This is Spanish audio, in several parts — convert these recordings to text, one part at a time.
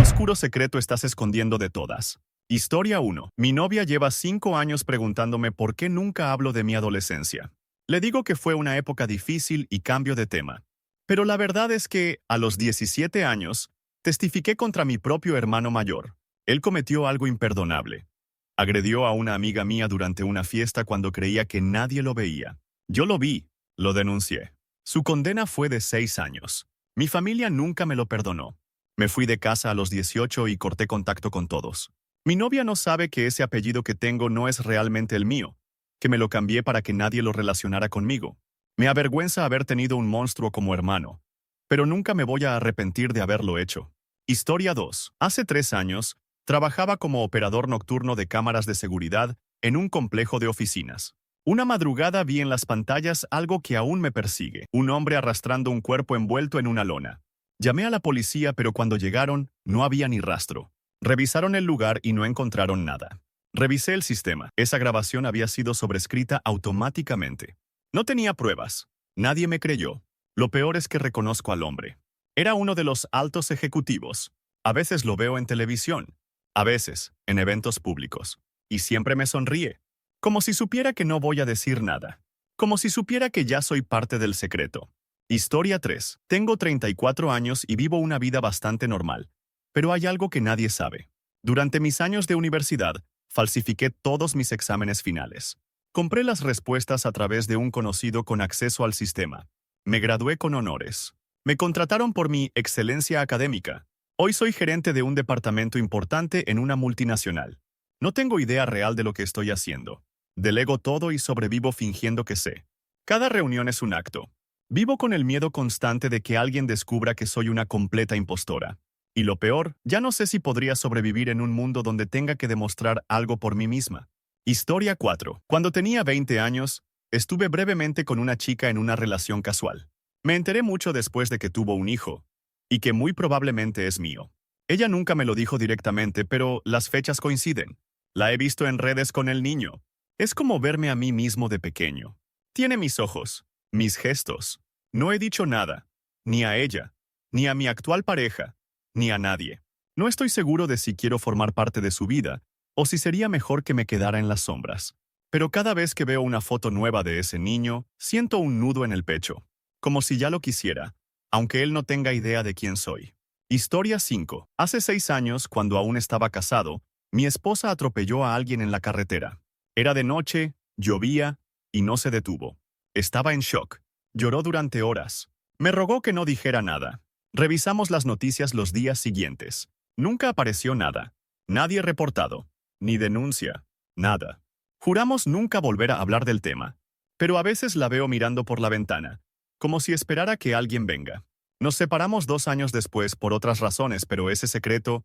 oscuro secreto estás escondiendo de todas? Historia 1. Mi novia lleva 5 años preguntándome por qué nunca hablo de mi adolescencia. Le digo que fue una época difícil y cambio de tema. Pero la verdad es que, a los 17 años, testifiqué contra mi propio hermano mayor. Él cometió algo imperdonable. Agredió a una amiga mía durante una fiesta cuando creía que nadie lo veía. Yo lo vi, lo denuncié. Su condena fue de 6 años. Mi familia nunca me lo perdonó. Me fui de casa a los 18 y corté contacto con todos. Mi novia no sabe que ese apellido que tengo no es realmente el mío, que me lo cambié para que nadie lo relacionara conmigo. Me avergüenza haber tenido un monstruo como hermano, pero nunca me voy a arrepentir de haberlo hecho. Historia 2. Hace 3 años, trabajaba como operador nocturno de cámaras de seguridad en un complejo de oficinas. Una madrugada vi en las pantallas algo que aún me persigue: un hombre arrastrando un cuerpo envuelto en una lona. Llamé a la policía, pero cuando llegaron, no había ni rastro. Revisaron el lugar y no encontraron nada. Revisé el sistema. Esa grabación había sido sobrescrita automáticamente. No tenía pruebas. Nadie me creyó. Lo peor es que reconozco al hombre. Era uno de los altos ejecutivos. A veces lo veo en televisión, a veces en eventos públicos. Y siempre me sonríe. Como si supiera que no voy a decir nada. Como si supiera que ya soy parte del secreto. Historia 3. Tengo 34 años y vivo una vida bastante normal. Pero hay algo que nadie sabe. Durante mis años de universidad, falsifiqué todos mis exámenes finales. Compré las respuestas a través de un conocido con acceso al sistema. Me gradué con honores. Me contrataron por mi excelencia académica. Hoy soy gerente de un departamento importante en una multinacional. No tengo idea real de lo que estoy haciendo. Delego todo y sobrevivo fingiendo que sé. Cada reunión es un acto. Vivo con el miedo constante de que alguien descubra que soy una completa impostora. Y lo peor, ya no sé si podría sobrevivir en un mundo donde tenga que demostrar algo por mí misma. Historia 4. Cuando tenía 20 años, estuve brevemente con una chica en una relación casual. Me enteré mucho después de que tuvo un hijo, y que muy probablemente es mío. Ella nunca me lo dijo directamente, pero las fechas coinciden. La he visto en redes con el niño. Es como verme a mí mismo de pequeño. Tiene mis ojos, mis gestos. No he dicho nada, ni a ella, ni a mi actual pareja, ni a nadie. No estoy seguro de si quiero formar parte de su vida, o si sería mejor que me quedara en las sombras. Pero cada vez que veo una foto nueva de ese niño, siento un nudo en el pecho, como si ya lo quisiera, aunque él no tenga idea de quién soy. Historia 5. Hace 6 años, cuando aún estaba casado, mi esposa atropelló a alguien en la carretera. Era de noche, llovía, y no se detuvo. Estaba en shock. Lloró durante horas. Me rogó que no dijera nada. Revisamos las noticias los días siguientes. Nunca apareció nada. Nadie reportado. Ni denuncia. Nada. Juramos nunca volver a hablar del tema. Pero a veces la veo mirando por la ventana, como si esperara que alguien venga. Nos separamos 2 años después por otras razones, pero ese secreto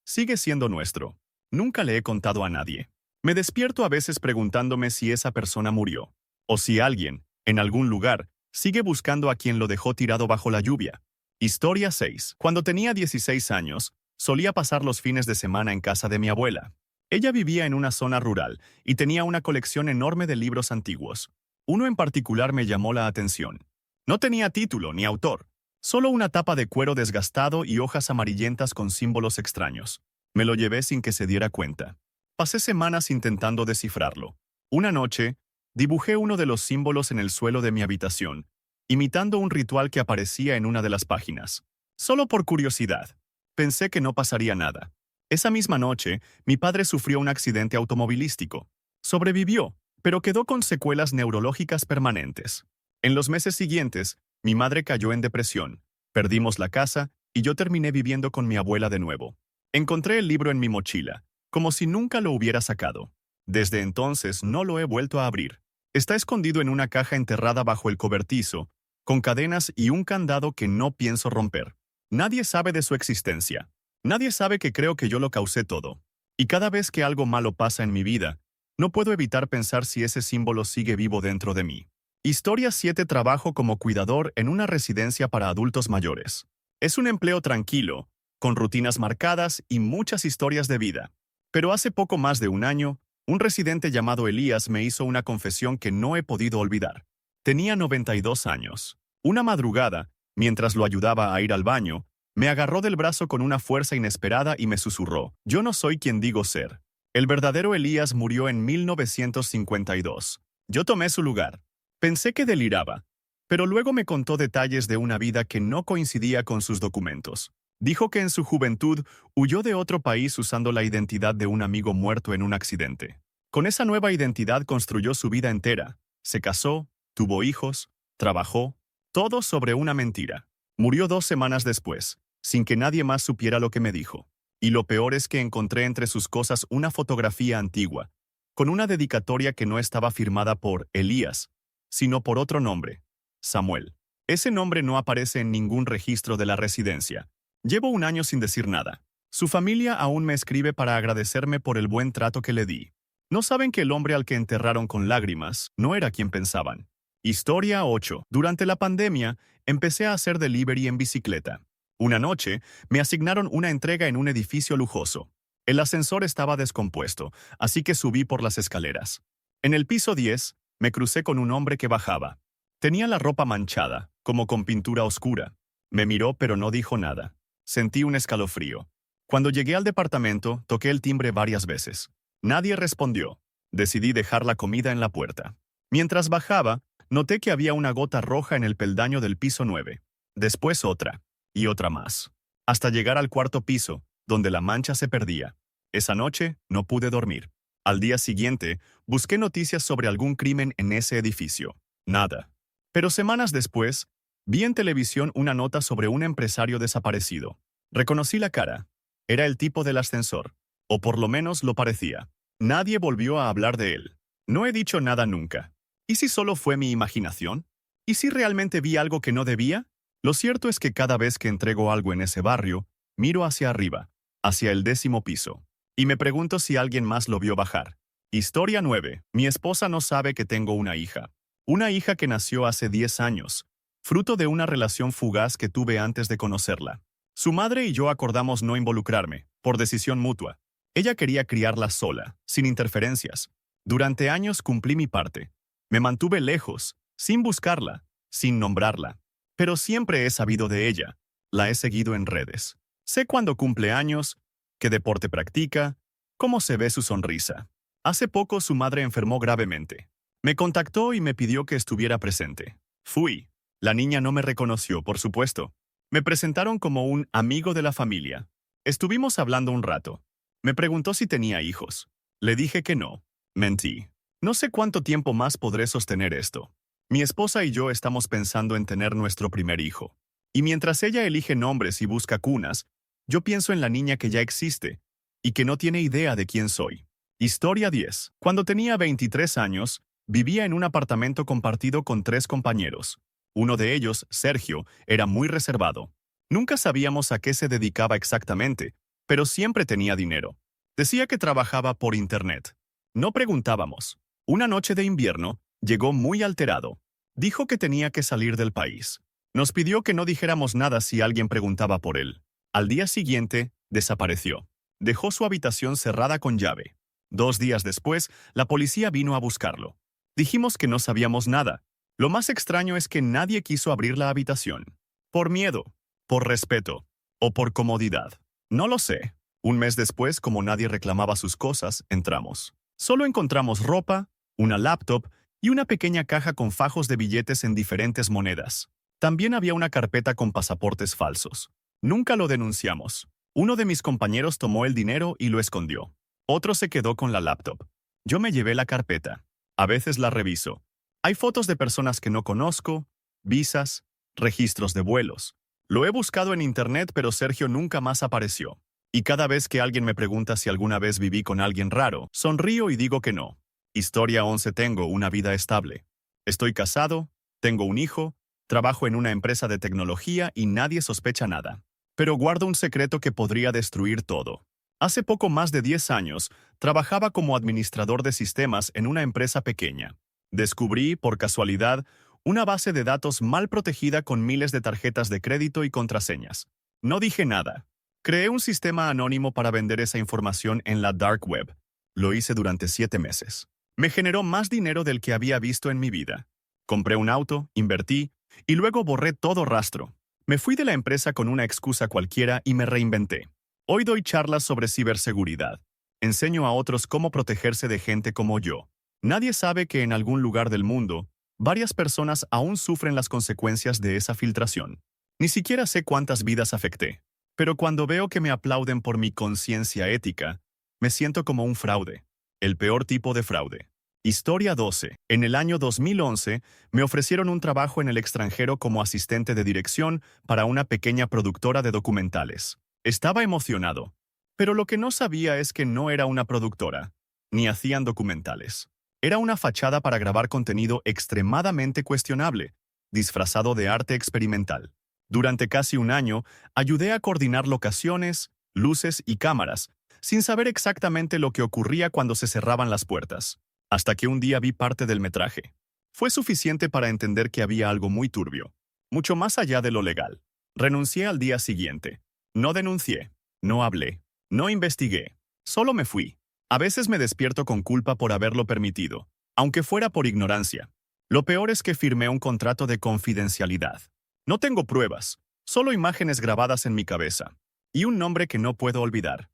sigue siendo nuestro. Nunca le he contado a nadie. Me despierto a veces preguntándome si esa persona murió, o si alguien, en algún lugar, sigue buscando a quien lo dejó tirado bajo la lluvia. Historia 6. Cuando tenía 16 años, solía pasar los fines de semana en casa de mi abuela. Ella vivía en una zona rural y tenía una colección enorme de libros antiguos. Uno en particular me llamó la atención. No tenía título ni autor, solo una tapa de cuero desgastado y hojas amarillentas con símbolos extraños. Me lo llevé sin que se diera cuenta. Pasé semanas intentando descifrarlo. Una noche, dibujé uno de los símbolos en el suelo de mi habitación, imitando un ritual que aparecía en una de las páginas. Solo por curiosidad. Pensé que no pasaría nada. Esa misma noche, mi padre sufrió un accidente automovilístico. Sobrevivió, pero quedó con secuelas neurológicas permanentes. En los meses siguientes, mi madre cayó en depresión. Perdimos la casa y yo terminé viviendo con mi abuela de nuevo. Encontré el libro en mi mochila, como si nunca lo hubiera sacado. Desde entonces no lo he vuelto a abrir. Está escondido en una caja enterrada bajo el cobertizo, con cadenas y un candado que no pienso romper. Nadie sabe de su existencia. Nadie sabe que creo que yo lo causé todo. Y cada vez que algo malo pasa en mi vida, no puedo evitar pensar si ese símbolo sigue vivo dentro de mí. Historia 7. Trabajo como cuidador en una residencia para adultos mayores. Es un empleo tranquilo, con rutinas marcadas y muchas historias de vida. Pero hace poco más de un año, un residente llamado Elías me hizo una confesión que no he podido olvidar. Tenía 92 años. Una madrugada, mientras lo ayudaba a ir al baño, Me agarró del brazo con una fuerza inesperada y me susurró: «Yo no soy quien digo ser. El verdadero Elías murió en 1952. Yo tomé su lugar». Pensé que deliraba, pero luego me contó detalles de una vida que no coincidía con sus documentos. Dijo que en su juventud huyó de otro país usando la identidad de un amigo muerto en un accidente. Con esa nueva identidad construyó su vida entera. Se casó, tuvo hijos, trabajó, todo sobre una mentira. Murió 2 semanas después, sin que nadie más supiera lo que me dijo. Y lo peor es que encontré entre sus cosas una fotografía antigua, con una dedicatoria que no estaba firmada por Elías, sino por otro nombre: Samuel. Ese nombre no aparece en ningún registro de la residencia. Llevo un año sin decir nada. Su familia aún me escribe para agradecerme por el buen trato que le di. No saben que el hombre al que enterraron con lágrimas no era quien pensaban. Historia 8. Durante la pandemia, empecé a hacer delivery en bicicleta. Una noche, me asignaron una entrega en un edificio lujoso. El ascensor estaba descompuesto, así que subí por las escaleras. En el piso 10, me crucé con un hombre que bajaba. Tenía la ropa manchada, como con pintura oscura. Me miró pero no dijo nada. Sentí un escalofrío. Cuando llegué al departamento, toqué el timbre varias veces. Nadie respondió. Decidí dejar la comida en la puerta. Mientras bajaba, noté que había una gota roja en el peldaño del piso 9. Después otra, y otra más, hasta llegar al cuarto piso, donde la mancha se perdía. Esa noche no pude dormir. Al día siguiente, busqué noticias sobre algún crimen en ese edificio. Nada. Pero semanas después, vi en televisión una nota sobre un empresario desaparecido. Reconocí la cara. Era el tipo del ascensor, o por lo menos lo parecía. Nadie volvió a hablar de él. No he dicho nada nunca. ¿Y si solo fue mi imaginación? ¿Y si realmente vi algo que no debía? Lo cierto es que cada vez que entrego algo en ese barrio, miro hacia arriba, hacia el 10º piso, y me pregunto si alguien más lo vio bajar. Historia 9. Mi esposa no sabe que tengo una hija. Una hija que nació hace 10 años, fruto de una relación fugaz que tuve antes de conocerla. Su madre y yo acordamos no involucrarme, por decisión mutua. Ella quería criarla sola, sin interferencias. Durante años cumplí mi parte. Me mantuve lejos, sin buscarla, sin nombrarla. Pero siempre he sabido de ella. La he seguido en redes. Sé cuándo cumple años, qué deporte practica, cómo se ve su sonrisa. Hace poco su madre enfermó gravemente. Me contactó y me pidió que estuviera presente. Fui. La niña no me reconoció, por supuesto. Me presentaron como un amigo de la familia. Estuvimos hablando un rato. Me preguntó si tenía hijos. Le dije que no. Mentí. No sé cuánto tiempo más podré sostener esto. Mi esposa y yo estamos pensando en tener nuestro primer hijo. Y mientras ella elige nombres y busca cunas, yo pienso en la niña que ya existe y que no tiene idea de quién soy. Historia 10. Cuando tenía 23 años, vivía en un apartamento compartido con 3 compañeros. Uno de ellos, Sergio, era muy reservado. Nunca sabíamos a qué se dedicaba exactamente, pero siempre tenía dinero. Decía que trabajaba por internet. No preguntábamos. Una noche de invierno, llegó muy alterado. Dijo que tenía que salir del país. Nos pidió que no dijéramos nada si alguien preguntaba por él. Al día siguiente, desapareció. Dejó su habitación cerrada con llave. 2 días después, la policía vino a buscarlo. Dijimos que no sabíamos nada. Lo más extraño es que nadie quiso abrir la habitación. Por miedo, por respeto, o por comodidad. No lo sé. Un mes después, como nadie reclamaba sus cosas, entramos. Solo encontramos ropa, una laptop y una pequeña caja con fajos de billetes en diferentes monedas. También había una carpeta con pasaportes falsos. Nunca lo denunciamos. Uno de mis compañeros tomó el dinero y lo escondió. Otro se quedó con la laptop. Yo me llevé la carpeta. A veces la reviso. Hay fotos de personas que no conozco, visas, registros de vuelos. Lo he buscado en internet, pero Sergio nunca más apareció. Y cada vez que alguien me pregunta si alguna vez viví con alguien raro, sonrío y digo que no. Historia 11. Tengo una vida estable. Estoy casado, tengo un hijo, trabajo en una empresa de tecnología y nadie sospecha nada. Pero guardo un secreto que podría destruir todo. Hace poco más de 10 años, trabajaba como administrador de sistemas en una empresa pequeña. Descubrí, por casualidad, una base de datos mal protegida con miles de tarjetas de crédito y contraseñas. No dije nada. Creé un sistema anónimo para vender esa información en la dark web. Lo hice durante 7 meses. Me generó más dinero del que había visto en mi vida. Compré un auto, invertí, y luego borré todo rastro. Me fui de la empresa con una excusa cualquiera y me reinventé. Hoy doy charlas sobre ciberseguridad. Enseño a otros cómo protegerse de gente como yo. Nadie sabe que en algún lugar del mundo, varias personas aún sufren las consecuencias de esa filtración. Ni siquiera sé cuántas vidas afecté. Pero cuando veo que me aplauden por mi conciencia ética, me siento como un fraude. El peor tipo de fraude. Historia 12. En el año 2011, me ofrecieron un trabajo en el extranjero como asistente de dirección para una pequeña productora de documentales. Estaba emocionado. Pero lo que no sabía es que no era una productora, ni hacían documentales. Era una fachada para grabar contenido extremadamente cuestionable, disfrazado de arte experimental. Durante casi un año, ayudé a coordinar locaciones, luces y cámaras, sin saber exactamente lo que ocurría cuando se cerraban las puertas, hasta que un día vi parte del metraje. Fue suficiente para entender que había algo muy turbio, mucho más allá de lo legal. Renuncié al día siguiente. No denuncié, no hablé, no investigué, solo me fui. A veces me despierto con culpa por haberlo permitido, aunque fuera por ignorancia. Lo peor es que firmé un contrato de confidencialidad. No tengo pruebas, solo imágenes grabadas en mi cabeza. Y un nombre que no puedo olvidar.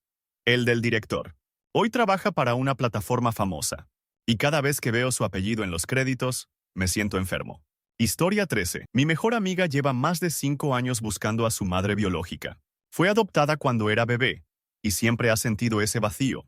El del director. Hoy trabaja para una plataforma famosa. Y cada vez que veo su apellido en los créditos, me siento enfermo. Historia 13. Mi mejor amiga lleva más de 5 años buscando a su madre biológica. Fue adoptada cuando era bebé, y siempre ha sentido ese vacío.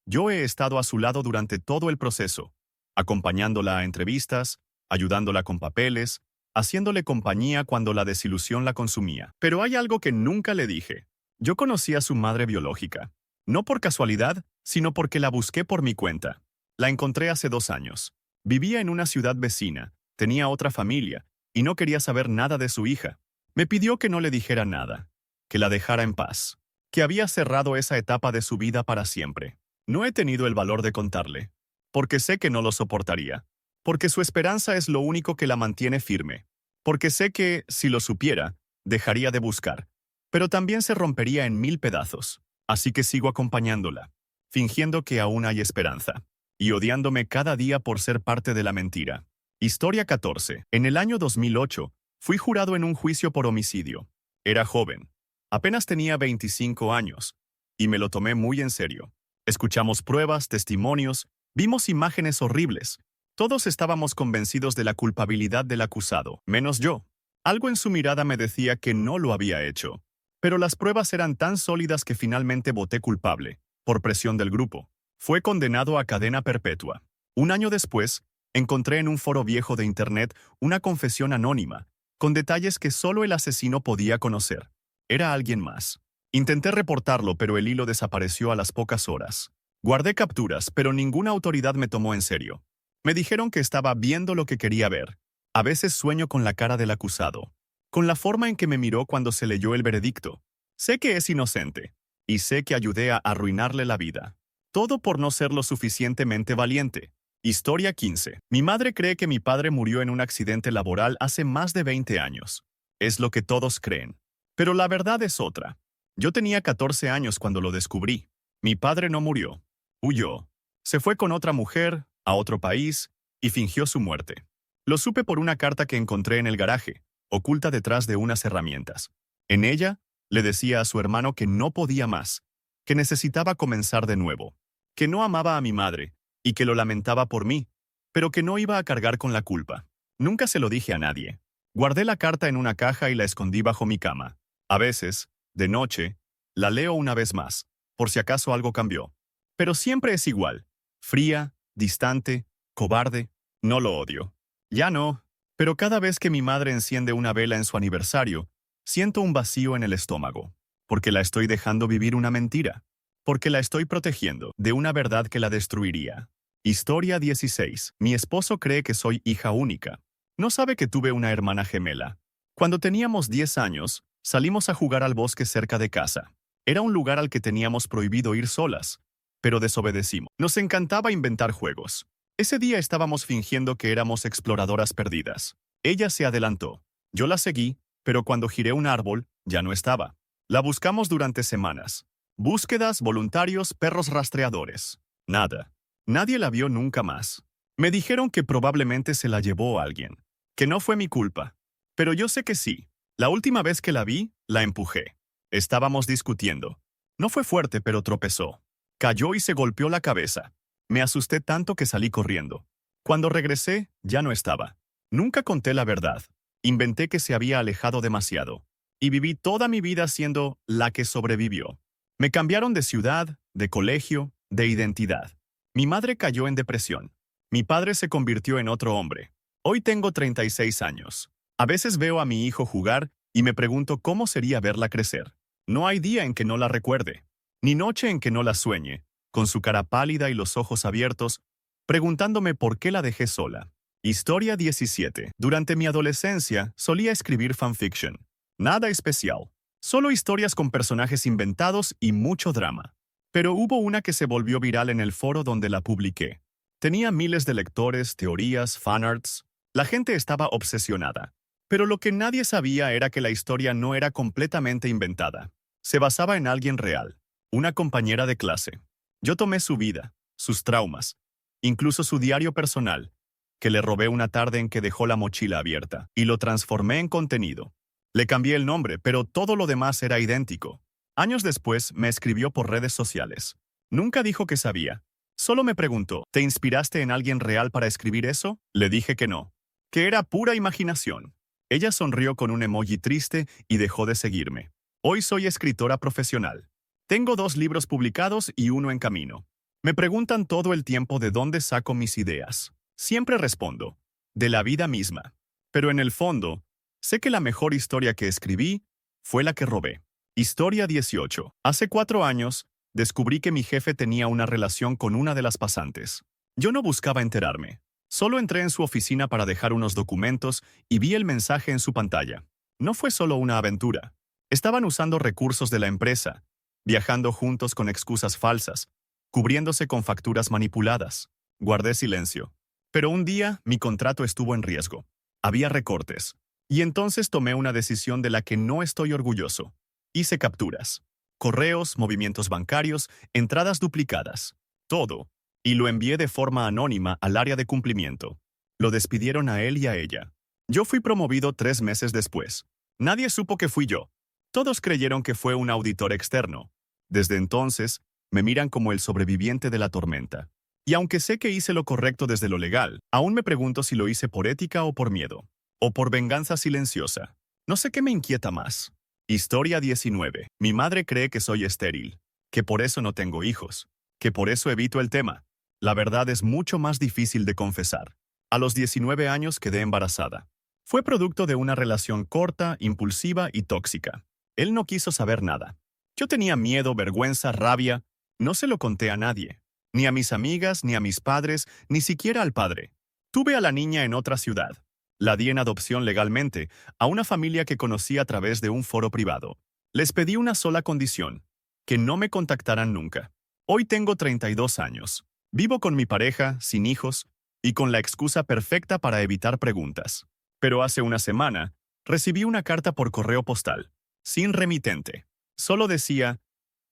Yo he estado a su lado durante todo el proceso, acompañándola a entrevistas, ayudándola con papeles, haciéndole compañía cuando la desilusión la consumía. Pero hay algo que nunca le dije. Yo conocí a su madre biológica. No por casualidad, sino porque la busqué por mi cuenta. La encontré hace 2 años. Vivía en una ciudad vecina, tenía otra familia, y no quería saber nada de su hija. Me pidió que no le dijera nada, que la dejara en paz, que había cerrado esa etapa de su vida para siempre. No he tenido el valor de contarle, porque sé que no lo soportaría, porque su esperanza es lo único que la mantiene firme, porque sé que, si lo supiera, dejaría de buscar, pero también se rompería en 1000 pedazos. Así que sigo acompañándola, fingiendo que aún hay esperanza, y odiándome cada día por ser parte de la mentira. Historia 14. En el año 2008, fui jurado en un juicio por homicidio. Era joven, apenas tenía 25 años, y me lo tomé muy en serio. Escuchamos pruebas, testimonios, vimos imágenes horribles. Todos estábamos convencidos de la culpabilidad del acusado, menos yo. Algo en su mirada me decía que no lo había hecho. Pero las pruebas eran tan sólidas que finalmente voté culpable, por presión del grupo. Fue condenado a cadena perpetua. Un año después, encontré en un foro viejo de internet una confesión anónima, con detalles que solo el asesino podía conocer. Era alguien más. Intenté reportarlo, pero el hilo desapareció a las pocas horas. Guardé capturas, pero ninguna autoridad me tomó en serio. Me dijeron que estaba viendo lo que quería ver. A veces sueño con la cara del acusado, con la forma en que me miró cuando se leyó el veredicto. Sé que es inocente, y sé que ayudé a arruinarle la vida. Todo por no ser lo suficientemente valiente. Historia 15. Mi madre cree que mi padre murió en un accidente laboral hace más de 20 años. Es lo que todos creen. Pero la verdad es otra. Yo tenía 14 años cuando lo descubrí. Mi padre no murió. Huyó. Se fue con otra mujer, a otro país, y fingió su muerte. Lo supe por una carta que encontré en el garaje, oculta detrás de unas herramientas. En ella, le decía a su hermano que no podía más, que necesitaba comenzar de nuevo, que no amaba a mi madre, y que lo lamentaba por mí, pero que no iba a cargar con la culpa. Nunca se lo dije a nadie. Guardé la carta en una caja y la escondí bajo mi cama. A veces, de noche, la leo una vez más, por si acaso algo cambió. Pero siempre es igual. Fría, distante, cobarde. No lo odio. Ya no. Pero cada vez que mi madre enciende una vela en su aniversario, siento un vacío en el estómago, porque la estoy dejando vivir una mentira, porque la estoy protegiendo de una verdad que la destruiría. Historia 16. Mi esposo cree que soy hija única. No sabe que tuve una hermana gemela. Cuando teníamos 10 años, salimos a jugar al bosque cerca de casa. Era un lugar al que teníamos prohibido ir solas, pero desobedecimos. Nos encantaba inventar juegos. Ese día estábamos fingiendo que éramos exploradoras perdidas. Ella se adelantó. Yo la seguí, pero cuando giré un árbol, ya no estaba. La buscamos durante semanas. Búsquedas, voluntarios, perros rastreadores. Nada. Nadie la vio nunca más. Me dijeron que probablemente se la llevó alguien, que no fue mi culpa. Pero yo sé que sí. La última vez que la vi, la empujé. Estábamos discutiendo. No fue fuerte, pero tropezó. Cayó y se golpeó la cabeza. Me asusté tanto que salí corriendo. Cuando regresé, ya no estaba. Nunca conté la verdad. Inventé que se había alejado demasiado. Y viví toda mi vida siendo la que sobrevivió. Me cambiaron de ciudad, de colegio, de identidad. Mi madre cayó en depresión. Mi padre se convirtió en otro hombre. Hoy tengo 36 años. A veces veo a mi hijo jugar y me pregunto cómo sería verla crecer. No hay día en que no la recuerde, ni noche en que no la sueñe, con su cara pálida y los ojos abiertos, preguntándome por qué la dejé sola. Historia 17. Durante mi adolescencia solía escribir fanfiction. Nada especial. Solo historias con personajes inventados y mucho drama. Pero hubo una que se volvió viral en el foro donde la publiqué. Tenía miles de lectores, teorías, fanarts. La gente estaba obsesionada. Pero lo que nadie sabía era que la historia no era completamente inventada. Se basaba en alguien real, una compañera de clase. Yo tomé su vida, sus traumas, incluso su diario personal, que le robé una tarde en que dejó la mochila abierta, y lo transformé en contenido. Le cambié el nombre, pero todo lo demás era idéntico. Años después me escribió por redes sociales. Nunca dijo que sabía. Solo me preguntó, ¿te inspiraste en alguien real para escribir eso? Le dije que no, que era pura imaginación. Ella sonrió con un emoji triste y dejó de seguirme. Hoy soy escritora profesional. Tengo 2 libros publicados y uno en camino. Me preguntan todo el tiempo de dónde saco mis ideas. Siempre respondo, de la vida misma. Pero en el fondo, sé que la mejor historia que escribí fue la que robé. Historia 18. Hace 4 años, descubrí que mi jefe tenía una relación con una de las pasantes. Yo no buscaba enterarme. Solo entré en su oficina para dejar unos documentos y vi el mensaje en su pantalla. No fue solo una aventura. Estaban usando recursos de la empresa, viajando juntos con excusas falsas, cubriéndose con facturas manipuladas. Guardé silencio. Pero un día mi contrato estuvo en riesgo. Había recortes. Y entonces tomé una decisión de la que no estoy orgulloso. Hice capturas. Correos, movimientos bancarios, entradas duplicadas. Todo. Y lo envié de forma anónima al área de cumplimiento. Lo despidieron a él y a ella. Yo fui promovido 3 meses después. Nadie supo que fui yo. Todos creyeron que fue un auditor externo. Desde entonces, me miran como el sobreviviente de la tormenta. Y aunque sé que hice lo correcto desde lo legal, aún me pregunto si lo hice por ética o por miedo. O por venganza silenciosa. No sé qué me inquieta más. Historia 19. Mi madre cree que soy estéril, que por eso no tengo hijos, que por eso evito el tema. La verdad es mucho más difícil de confesar. A los 19 años quedé embarazada. Fue producto de una relación corta, impulsiva y tóxica. Él no quiso saber nada. Yo tenía miedo, vergüenza, rabia. No se lo conté a nadie. Ni a mis amigas, ni a mis padres, ni siquiera al padre. Tuve a la niña en otra ciudad. La di en adopción legalmente a una familia que conocí a través de un foro privado. Les pedí una sola condición, que no me contactaran nunca. Hoy tengo 32 años. Vivo con mi pareja, sin hijos, y con la excusa perfecta para evitar preguntas. Pero hace una semana, recibí una carta por correo postal, sin remitente. Solo decía,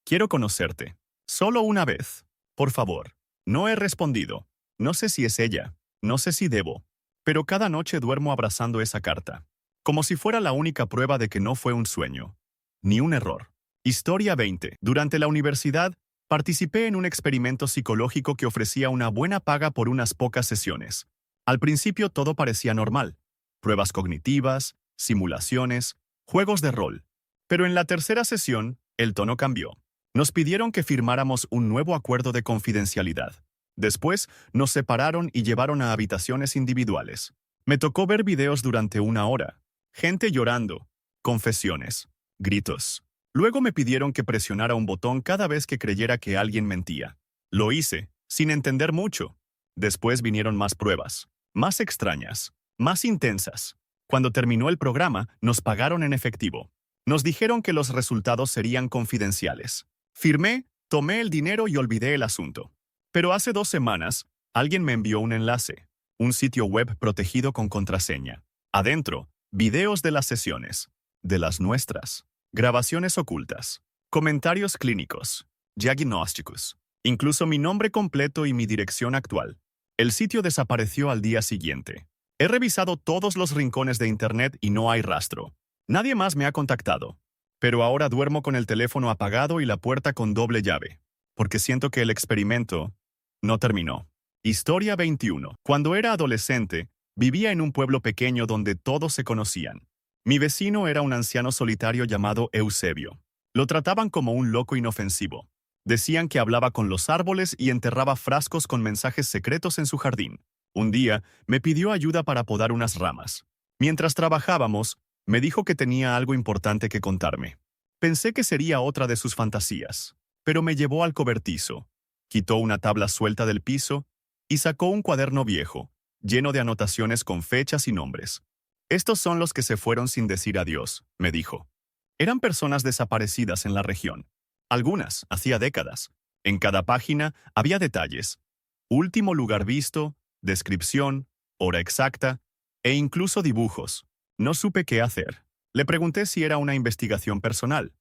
quiero conocerte. Solo una vez. Por favor. No he respondido. No sé si es ella. No sé si debo. Pero cada noche duermo abrazando esa carta. Como si fuera la única prueba de que no fue un sueño. Ni un error. Historia 20. Durante la universidad, participé en un experimento psicológico que ofrecía una buena paga por unas pocas sesiones. Al principio todo parecía normal. Pruebas cognitivas, simulaciones, juegos de rol. Pero en la tercera sesión, el tono cambió. Nos pidieron que firmáramos un nuevo acuerdo de confidencialidad. Después, nos separaron y llevaron a habitaciones individuales. Me tocó ver videos durante 1 hora. Gente llorando. Confesiones. Gritos. Luego me pidieron que presionara un botón cada vez que creyera que alguien mentía. Lo hice, sin entender mucho. Después vinieron más pruebas. Más extrañas. Más intensas. Cuando terminó el programa, nos pagaron en efectivo. Nos dijeron que los resultados serían confidenciales. Firmé, tomé el dinero y olvidé el asunto. Pero hace 2 semanas, alguien me envió un enlace. Un sitio web protegido con contraseña. Adentro, videos de las sesiones. De las nuestras. Grabaciones ocultas. Comentarios clínicos. Diagnósticos. Incluso mi nombre completo y mi dirección actual. El sitio desapareció al día siguiente. He revisado todos los rincones de Internet y no hay rastro. Nadie más me ha contactado. Pero ahora duermo con el teléfono apagado y la puerta con doble llave, porque siento que el experimento no terminó. Historia 21. Cuando era adolescente, vivía en un pueblo pequeño donde todos se conocían. Mi vecino era un anciano solitario llamado Eusebio. Lo trataban como un loco inofensivo. Decían que hablaba con los árboles y enterraba frascos con mensajes secretos en su jardín. Un día, me pidió ayuda para podar unas ramas. Mientras trabajábamos, me dijo que tenía algo importante que contarme. Pensé que sería otra de sus fantasías, pero me llevó al cobertizo. Quitó una tabla suelta del piso y sacó un cuaderno viejo, lleno de anotaciones con fechas y nombres. Estos son los que se fueron sin decir adiós, me dijo. Eran personas desaparecidas en la región. Algunas, hacía décadas. En cada página había detalles. Último lugar visto, descripción, hora exacta, e incluso dibujos. No supe qué hacer. Le pregunté si era una investigación personal.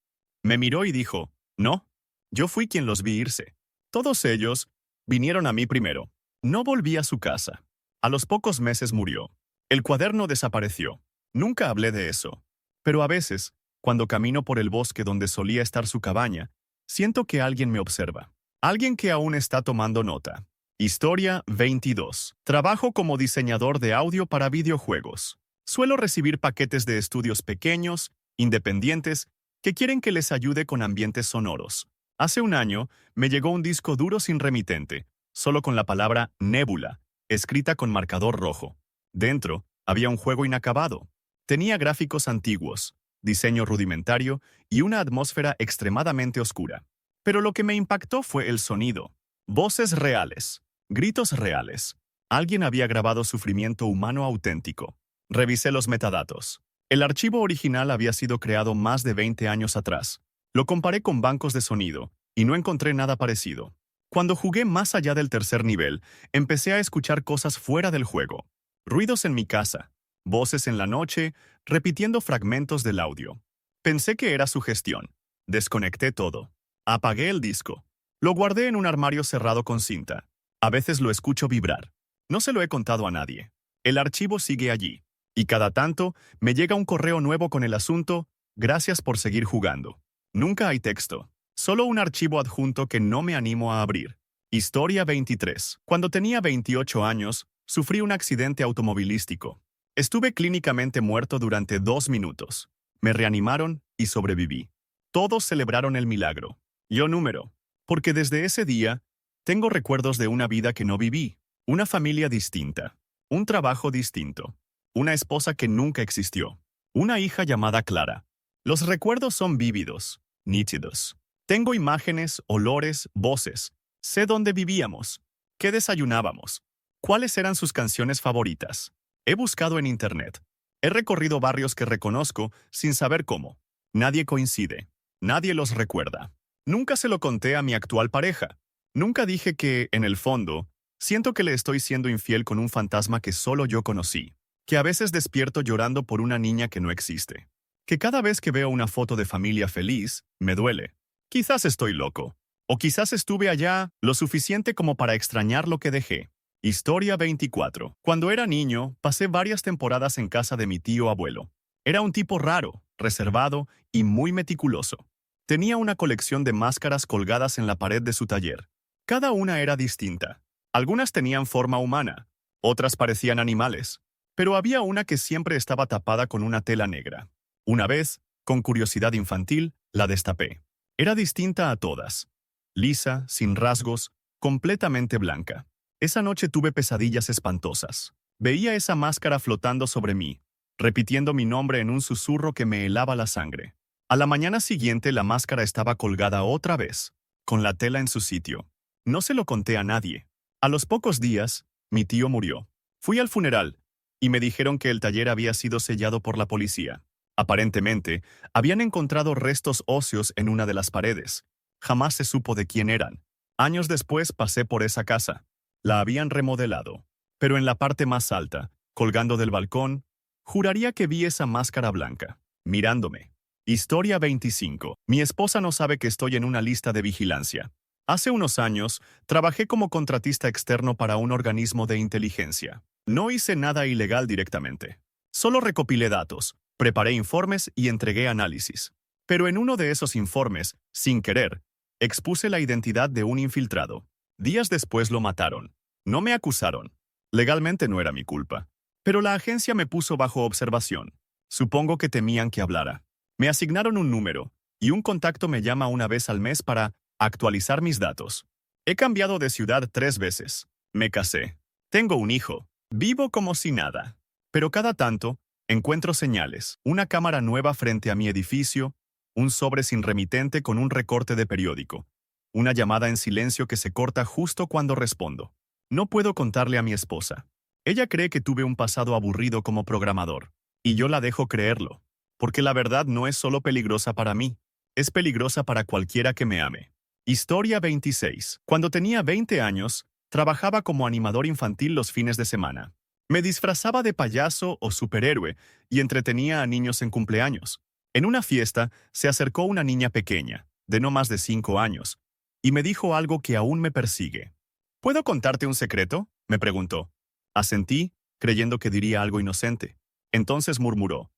Me miró y dijo, no, yo fui quien los vi irse. Todos ellos vinieron a mí primero. No volví a su casa. A los pocos meses murió. El cuaderno desapareció. Nunca hablé de eso. Pero a veces, cuando camino por el bosque donde solía estar su cabaña, siento que alguien me observa. Alguien que aún está tomando nota. Historia 22. Trabajo como diseñador de audio para videojuegos. Suelo recibir paquetes de estudios pequeños, independientes, que quieren que les ayude con ambientes sonoros. Hace un año, me llegó un disco duro sin remitente, solo con la palabra Nebula, escrita con marcador rojo. Dentro, había un juego inacabado. Tenía gráficos antiguos, diseño rudimentario y una atmósfera extremadamente oscura. Pero lo que me impactó fue el sonido. Voces reales, gritos reales. Alguien había grabado sufrimiento humano auténtico. Revisé los metadatos. El archivo original había sido creado más de 20 años atrás. Lo comparé con bancos de sonido y no encontré nada parecido. Cuando jugué más allá del tercer nivel, empecé a escuchar cosas fuera del juego. Ruidos en mi casa, voces en la noche, repitiendo fragmentos del audio. Pensé que era sugestión. Desconecté todo. Apagué el disco. Lo guardé en un armario cerrado con cinta. A veces lo escucho vibrar. No se lo he contado a nadie. El archivo sigue allí. Y cada tanto me llega un correo nuevo con el asunto, gracias por seguir jugando. Nunca hay texto. Solo un archivo adjunto que no me animo a abrir. Historia 23. Cuando tenía 28 años, sufrí un accidente automovilístico. Estuve clínicamente muerto durante 2 minutos. Me reanimaron y sobreviví. Todos celebraron el milagro. Yo número. Porque desde ese día, tengo recuerdos de una vida que no viví. Una familia distinta. Un trabajo distinto. Una esposa que nunca existió. Una hija llamada Clara. Los recuerdos son vívidos, nítidos. Tengo imágenes, olores, voces. Sé dónde vivíamos, qué desayunábamos, cuáles eran sus canciones favoritas. He buscado en internet. He recorrido barrios que reconozco sin saber cómo. Nadie coincide. Nadie los recuerda. Nunca se lo conté a mi actual pareja. Nunca dije que, en el fondo, siento que le estoy siendo infiel con un fantasma que solo yo conocí. Que a veces despierto llorando por una niña que no existe. Que cada vez que veo una foto de familia feliz, me duele. Quizás estoy loco. O quizás estuve allá lo suficiente como para extrañar lo que dejé. Historia 24. Cuando era niño, pasé varias temporadas en casa de mi tío abuelo. Era un tipo raro, reservado y muy meticuloso. Tenía una colección de máscaras colgadas en la pared de su taller. Cada una era distinta. Algunas tenían forma humana, otras parecían animales. Pero había una que siempre estaba tapada con una tela negra. Una vez, con curiosidad infantil, la destapé. Era distinta a todas. Lisa, sin rasgos, completamente blanca. Esa noche tuve pesadillas espantosas. Veía esa máscara flotando sobre mí, repitiendo mi nombre en un susurro que me helaba la sangre. A la mañana siguiente la máscara estaba colgada otra vez, con la tela en su sitio. No se lo conté a nadie. A los pocos días, mi tío murió. Fui al funeral, y me dijeron que el taller había sido sellado por la policía. Aparentemente, habían encontrado restos óseos en una de las paredes. Jamás se supo de quién eran. Años después pasé por esa casa. La habían remodelado. Pero en la parte más alta, colgando del balcón, juraría que vi esa máscara blanca, mirándome. Historia 25. Mi esposa no sabe que estoy en una lista de vigilancia. Hace unos años, trabajé como contratista externo para un organismo de inteligencia. No hice nada ilegal directamente. Solo recopilé datos, Preparé informes y entregué análisis. Pero en uno de esos informes, sin querer, expuse la identidad de un infiltrado. Días después lo mataron. No me acusaron. Legalmente no era mi culpa. Pero la agencia me puso bajo observación. Supongo que temían que hablara. Me asignaron un número, y un contacto me llama una vez al mes para actualizar mis datos. He cambiado de ciudad 3 veces. Me casé. Tengo un hijo. Vivo como si nada. Pero cada tanto, encuentro señales. Una cámara nueva frente a mi edificio, un sobre sin remitente con un recorte de periódico. Una llamada en silencio que se corta justo cuando respondo. No puedo contarle a mi esposa. Ella cree que tuve un pasado aburrido como programador. Y yo la dejo creerlo. Porque la verdad no es solo peligrosa para mí. Es peligrosa para cualquiera que me ame. Historia 26. Cuando tenía 20 años, trabajaba como animador infantil los fines de semana. Me disfrazaba de payaso o superhéroe y entretenía a niños en cumpleaños. En una fiesta, se acercó una niña pequeña, de no más de 5 años, y me dijo algo que aún me persigue. ¿Puedo contarte un secreto?, me preguntó. Asentí, creyendo que diría algo inocente. Entonces murmuró.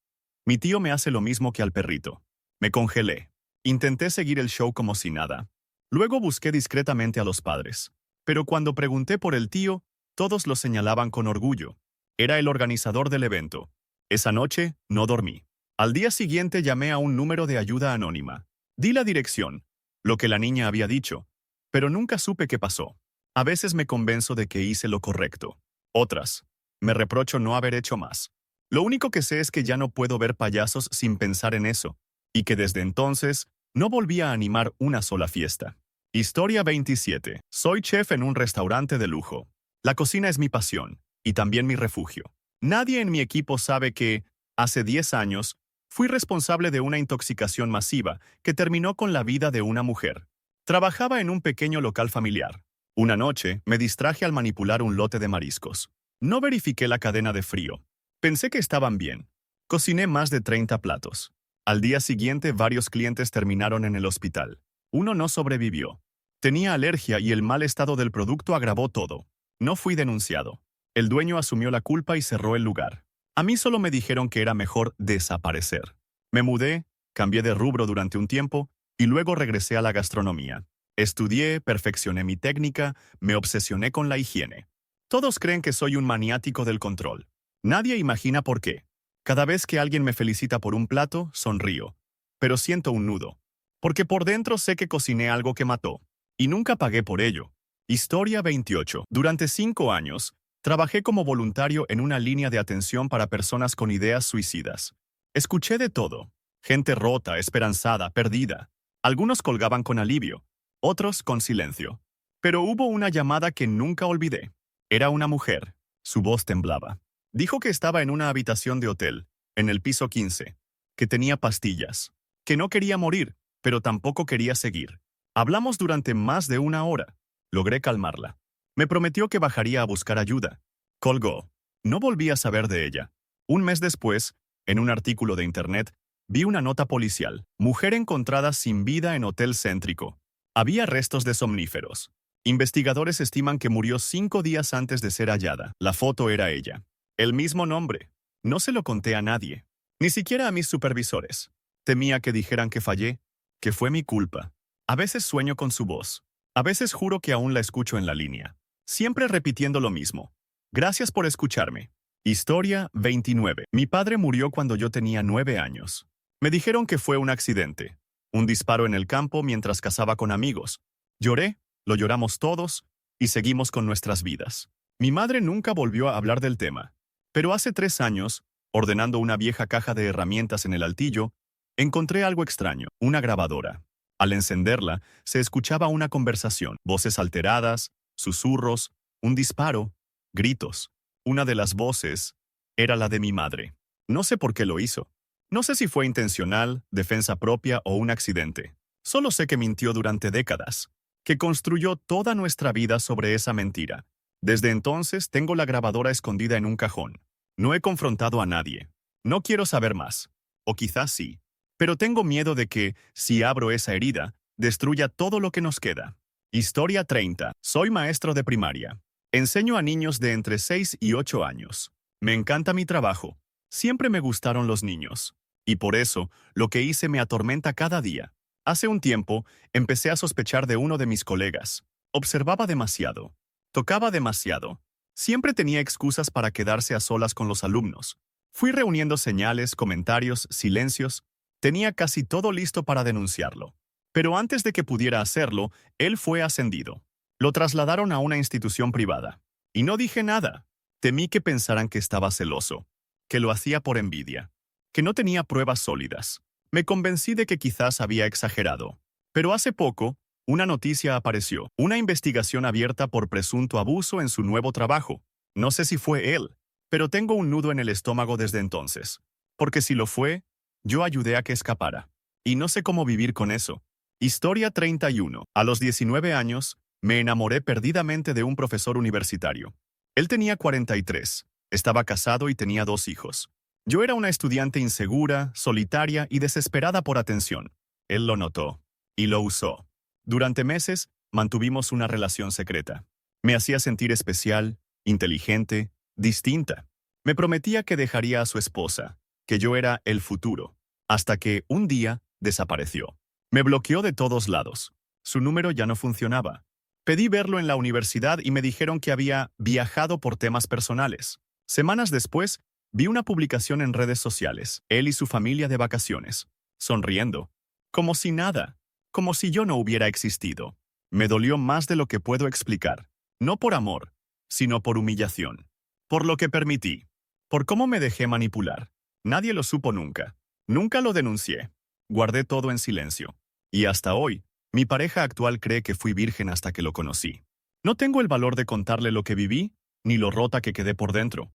Mi tío me hace lo mismo que al perrito. Me congelé. Intenté seguir el show como si nada. Luego busqué discretamente a los padres. Pero cuando pregunté por el tío, todos lo señalaban con orgullo. Era el organizador del evento. Esa noche no dormí. Al día siguiente llamé a un número de ayuda anónima. Di la dirección, lo que la niña había dicho, pero nunca supe qué pasó. A veces me convenzo de que hice lo correcto. Otras, me reprocho no haber hecho más. Lo único que sé es que ya no puedo ver payasos sin pensar en eso, y que desde entonces no volví a animar una sola fiesta. Historia 27. Soy chef en un restaurante de lujo. La cocina es mi pasión, y también mi refugio. Nadie en mi equipo sabe que, hace 10 años, fui responsable de una intoxicación masiva que terminó con la vida de una mujer. Trabajaba en un pequeño local familiar. Una noche, me distraje al manipular un lote de mariscos. No verifiqué la cadena de frío. Pensé que estaban bien. Cociné más de 30 platos. Al día siguiente, varios clientes terminaron en el hospital. Uno no sobrevivió. Tenía alergia y el mal estado del producto agravó todo. No fui denunciado. El dueño asumió la culpa y cerró el lugar. A mí solo me dijeron que era mejor desaparecer. Me mudé, cambié de rubro durante un tiempo y luego regresé a la gastronomía. Estudié, perfeccioné mi técnica, me obsesioné con la higiene. Todos creen que soy un maniático del control. Nadie imagina por qué. Cada vez que alguien me felicita por un plato, sonrío. Pero siento un nudo. Porque por dentro sé que cociné algo que mató. Y nunca pagué por ello. Historia 28. Durante 5 años, trabajé como voluntario en una línea de atención para personas con ideas suicidas. Escuché de todo. Gente rota, esperanzada, perdida. Algunos colgaban con alivio, otros con silencio. Pero hubo una llamada que nunca olvidé. Era una mujer. Su voz temblaba. Dijo que estaba en una habitación de hotel, en el piso 15, que tenía pastillas, que no quería morir, pero tampoco quería seguir. Hablamos durante más de 1 hora. Logré calmarla. Me prometió que bajaría a buscar ayuda. Colgó. No volví a saber de ella. Un mes después, en un artículo de internet, vi una nota policial. Mujer encontrada sin vida en hotel céntrico. Había restos de somníferos. Investigadores estiman que murió 5 días antes de ser hallada. La foto era ella. El mismo nombre. No se lo conté a nadie. Ni siquiera a mis supervisores. Temía que dijeran que fallé, que fue mi culpa. A veces sueño con su voz. A veces juro que aún la escucho en la línea. Siempre repitiendo lo mismo. Gracias por escucharme. Historia 29. Mi padre murió cuando yo tenía 9 años. Me dijeron que fue un accidente. Un disparo en el campo mientras cazaba con amigos. Lloré, lo lloramos todos, y seguimos con nuestras vidas. Mi madre nunca volvió a hablar del tema. Pero hace 3 años, ordenando una vieja caja de herramientas en el altillo, encontré algo extraño, una grabadora. Al encenderla, se escuchaba una conversación, voces alteradas, susurros, un disparo, gritos. Una de las voces era la de mi madre. No sé por qué lo hizo. No sé si fue intencional, defensa propia o un accidente. Solo sé que mintió durante décadas, que construyó toda nuestra vida sobre esa mentira. Desde entonces tengo la grabadora escondida en un cajón. No he confrontado a nadie. No quiero saber más. O quizás sí. Pero tengo miedo de que, si abro esa herida, destruya todo lo que nos queda. Historia 30. Soy maestro de primaria. Enseño a niños de entre 6 y 8 años. Me encanta mi trabajo. Siempre me gustaron los niños. Y por eso, lo que hice me atormenta cada día. Hace un tiempo, empecé a sospechar de uno de mis colegas. Observaba demasiado. Tocaba demasiado. Siempre tenía excusas para quedarse a solas con los alumnos. Fui reuniendo señales, comentarios, silencios. Tenía casi todo listo para denunciarlo. Pero antes de que pudiera hacerlo, él fue ascendido. Lo trasladaron a una institución privada. Y no dije nada. Temí que pensaran que estaba celoso, que lo hacía por envidia, que no tenía pruebas sólidas. Me convencí de que quizás había exagerado. Pero hace poco, una noticia apareció, una investigación abierta por presunto abuso en su nuevo trabajo. No sé si fue él, pero tengo un nudo en el estómago desde entonces. Porque si lo fue, yo ayudé a que escapara. Y no sé cómo vivir con eso. Historia 31. A los 19 años, me enamoré perdidamente de un profesor universitario. Él tenía 43, estaba casado y tenía 2 hijos. Yo era una estudiante insegura, solitaria y desesperada por atención. Él lo notó y lo usó. Durante meses, mantuvimos una relación secreta. Me hacía sentir especial, inteligente, distinta. Me prometía que dejaría a su esposa, que yo era el futuro, hasta que, un día, desapareció. Me bloqueó de todos lados. Su número ya no funcionaba. Pedí verlo en la universidad y me dijeron que había viajado por temas personales. Semanas después, vi una publicación en redes sociales, él y su familia de vacaciones, sonriendo, como si nada, como si yo no hubiera existido. Me dolió más de lo que puedo explicar, no por amor, sino por humillación, por lo que permití, por cómo me dejé manipular. Nadie lo supo nunca, nunca lo denuncié, guardé todo en silencio. Y hasta hoy, mi pareja actual cree que fui virgen hasta que lo conocí. No tengo el valor de contarle lo que viví, ni lo rota que quedé por dentro.